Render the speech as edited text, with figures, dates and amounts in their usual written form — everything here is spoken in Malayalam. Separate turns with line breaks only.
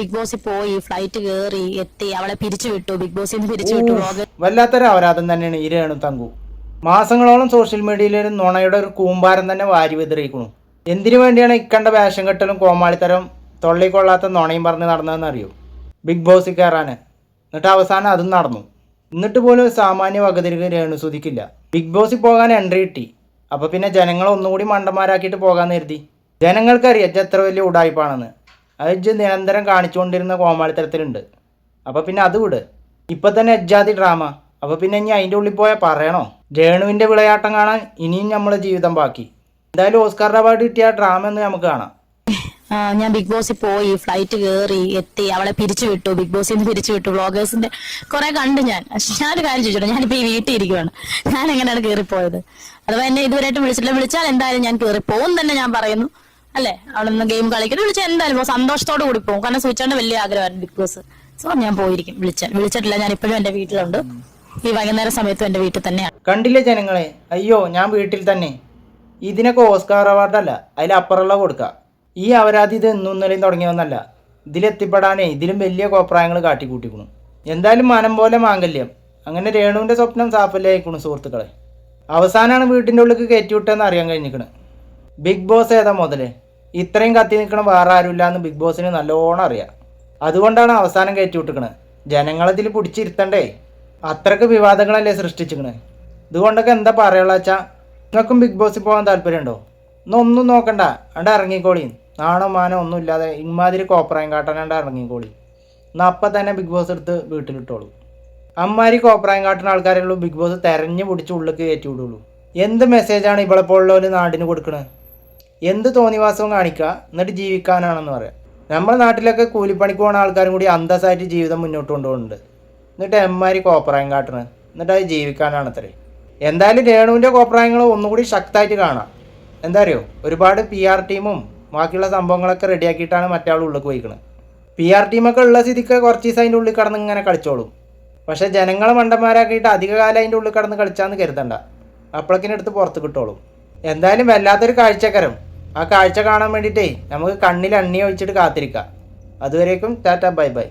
ബിഗ് ബോസിൽ പോയി, ഫ്ലൈറ്റ് കയറി എത്തി, അവളെ പിരിച്ചു വിട്ടു, ബിഗ് ബോസിൽ നിന്ന് പിരിച്ചു വിട്ടു.
വല്ലാത്തൊരു അപരാധം തന്നെയാണ് ഈ രേണു തങ്കു. മാസങ്ങളോളം സോഷ്യൽ മീഡിയയിൽ ഒരു നുണയുടെ ഒരു കൂമ്പാരം തന്നെ വാരി വിതറിയിരിക്കുന്നു. എന്തിനു വേണ്ടിയാണ് ഇക്കണ്ട വേഷം കെട്ടലും കോമാളിത്തരം തൊള്ളിക്കൊള്ളാത്ത നുണയും പറഞ്ഞ് നടന്നതെന്ന് അറിയൂ? ബിഗ് ബോസിൽ കയറാൻ. എന്നിട്ട് അവസാനം അതും നടന്നു. എന്നിട്ട് പോലും ഒരു സാമാന്യ വകതിരിവ് രേണു സുധിക്കില്ല. ബിഗ് ബോസിൽ പോകാൻ എൻട്രി കിട്ടി. അപ്പോൾ പിന്നെ ജനങ്ങളെ ഒന്നുകൂടി മണ്ടന്മാരാക്കിയിട്ട് പോകാമെന്ന് കരുതി. ജനങ്ങൾക്കറിയാം എത്ര വലിയ ഉടായ്പാണെന്ന്. അത് നിരന്തരം കാണിച്ചുകൊണ്ടിരുന്ന കോമാളിത്തരത്തിലുണ്ട്. അപ്പോൾ പിന്നെ അത് വിട്. ഇപ്പം തന്നെ എജ്ജാതി ഡ്രാമ. അപ്പോൾ പിന്നെ ഇനി അതിൻ്റെ ഉള്ളിൽ പോയാൽ പറയണോ? രേണുവിൻ്റെ വിളയാട്ടം കാണാൻ ഇനിയും നമ്മളെ ജീവിതം ബാക്കി. എന്തായാലും ഓസ്കാർ അവാർഡ് കിട്ടിയ ഡ്രാമ എന്ന് നമുക്ക് കാണാം.
ഞാൻ ബിഗ് ബോസിൽ പോയി, ഫ്ലൈറ്റ് കയറി എത്തി, അവളെ പിരിച്ചു വിട്ടു, ബിഗ് ബോസിൽ നിന്ന് പിരിച്ചു വിട്ടു. വ്ളോഗേഴ്സിന്റെ കുറെ കണ്ട് ഞാനൊരു കാര്യം ചോദിച്ചോട്ടെ, ഞാനിപ്പോ ഈ വീട്ടിൽ ഇരിക്കുവാണ്, ഞാൻ എങ്ങനെയാണ് കയറിപ്പോയത്? അഥവാ എന്നെ ഇതുവരെയായിട്ട് വിളിച്ചിട്ടില്ല. വിളിച്ചാൽ എന്തായാലും ഞാൻ കയറി പോകും തന്നെ ഞാൻ പറയുന്നു, അല്ലെ? അവിടെ നിന്ന് ഗെയിം കളിക്കാൻ വിളിച്ചാൽ എന്തായാലും സന്തോഷത്തോട് കൂടി പോകും. കാരണം സ്വിച്ചാണ്ട് വലിയ ആഗ്രഹമായിരുന്നു ബിഗ് ബോസ്. സോ ഞാൻ പോയിരിക്കും. വിളിച്ചിട്ടില്ല. ഞാൻ ഇപ്പോഴും എന്റെ വീട്ടിലുണ്ട്. ഈ വൈകുന്നേര സമയത്തും എന്റെ വീട്ടിൽ തന്നെയാണ്.
കണ്ടില്ലേ ജനങ്ങളെ? അയ്യോ, ഞാൻ വീട്ടിൽ തന്നെ. ഇതിനൊക്കെ ഓസ്കാർ അവാർഡല്ല, അതിലപ്പുറമുള്ള കൊടുക്കുക. ഈ അപരാധി ഇത് ഇന്നും ഇന്നലെയും തുടങ്ങിയൊന്നല്ല. ഇതിലെത്തിപ്പെടാനേ ഇതിലും വലിയ കോപ്രായങ്ങൾ കാട്ടിക്കൂട്ടിക്കുന്നു. എന്തായാലും മനം പോലെ മാംഗല്യം. അങ്ങനെ രേണുവിൻ്റെ സ്വപ്നം സാഫല്യമായിക്കണു സുഹൃത്തുക്കളെ. അവസാനമാണ് വീട്ടിൻ്റെ ഉള്ളിൽ കയറ്റി വിട്ടതെന്ന് അറിയാൻ കഴിഞ്ഞിരിക്കണ്. ബിഗ് ബോസ് ഏതാ മുതലേ? ഇത്രയും കത്തി നിൽക്കണം വേറെ ആരുമില്ല എന്ന് ബിഗ് ബോസിന് നല്ലോണം അറിയാം. അതുകൊണ്ടാണ് അവസാനം കയറ്റി വിട്ടിക്കണത്. ജനങ്ങളതിൽ പിടിച്ചിരുത്തണ്ടേ? അത്രക്ക് വിവാദങ്ങളല്ലേ സൃഷ്ടിച്ചിക്കണേ. ഇതുകൊണ്ടൊക്കെ എന്താ പറയുക വെച്ചാൽ, നിങ്ങൾക്കും ബിഗ് ബോസിൽ പോകാൻ താല്പര്യമുണ്ടോ? ഒന്നും നോക്കണ്ട, അവിടെ ഇറങ്ങിക്കോളി. നാണോ മാനോ ഒന്നും ഇല്ലാതെ ഇമാതിരി കോപ്രായം കാട്ടാനാണ്ട് ഇറങ്ങിക്കോളി. എന്നാൽ അപ്പം തന്നെ ബിഗ് ബോസ് എടുത്ത് വീട്ടിലിട്ടോളൂ. അമ്മാതിരി കോപ്രായം കാട്ടുന്ന ആൾക്കാരുള്ളൂ ബിഗ് ബോസ് തെരഞ്ഞു പിടിച്ച് ഉള്ളിലേക്ക് കയറ്റി വിടുള്ളൂ. എന്ത് മെസ്സേജാണ് ഇവിടെ പോലുള്ളവർ നാടിന് കൊടുക്കണത്? എന്ത് തോന്നിവാസവും കാണിക്കുക, എന്നിട്ട് ജീവിക്കാനാണെന്ന് പറയാം. നമ്മുടെ നാട്ടിലൊക്കെ കൂലിപ്പണിക്ക് പോകുന്ന ആൾക്കാരും കൂടി അന്തസ്സായിട്ട് ജീവിതം മുന്നോട്ട് കൊണ്ടുപോകുന്നുണ്ട്. എന്നിട്ട് എമ്മാതിരി കോപ്രായം കാട്ടണത്, എന്നിട്ട് അത് ജീവിക്കാനാണത്രേ. എന്തായാലും രേണുവിൻ്റെ കോപ്രായങ്ങൾ ഒന്നുകൂടി ശക്തമായിട്ട് കാണാം. എന്താ അറിയോ? ഒരുപാട് PR ടീമും ബാക്കിയുള്ള സംഭവങ്ങളൊക്കെ റെഡിയാക്കിയിട്ടാണ് മറ്റേ ആൾ ഉള്ളിൽ പോയിക്കുന്നത്. PR ടീമൊക്കെ ഉള്ള സ്ഥിതിക്ക് കുറച്ച് ദിവസം അതിൻ്റെ ഉള്ളിൽ കടന്ന് ഇങ്ങനെ കളിച്ചോളും. പക്ഷേ ജനങ്ങളെ മണ്ടന്മാരാക്കിയിട്ട് അധികകാലം അതിൻ്റെ ഉള്ളിൽ കടന്ന് കളിച്ചാന്ന് കരുതണ്ട. അപ്പോഴേക്കിനെടുത്ത് പുറത്ത് കിട്ടോളും. എന്തായാലും വല്ലാത്തൊരു കാഴ്ചക്കരം. ആ കാഴ്ച കാണാൻ വേണ്ടിയിട്ടേ നമുക്ക് കണ്ണിൽ എണ്ണ ഒഴിച്ചിട്ട് കാത്തിരിക്കാം. അതുവരേക്കും ടാറ്റ ബൈ ബൈ.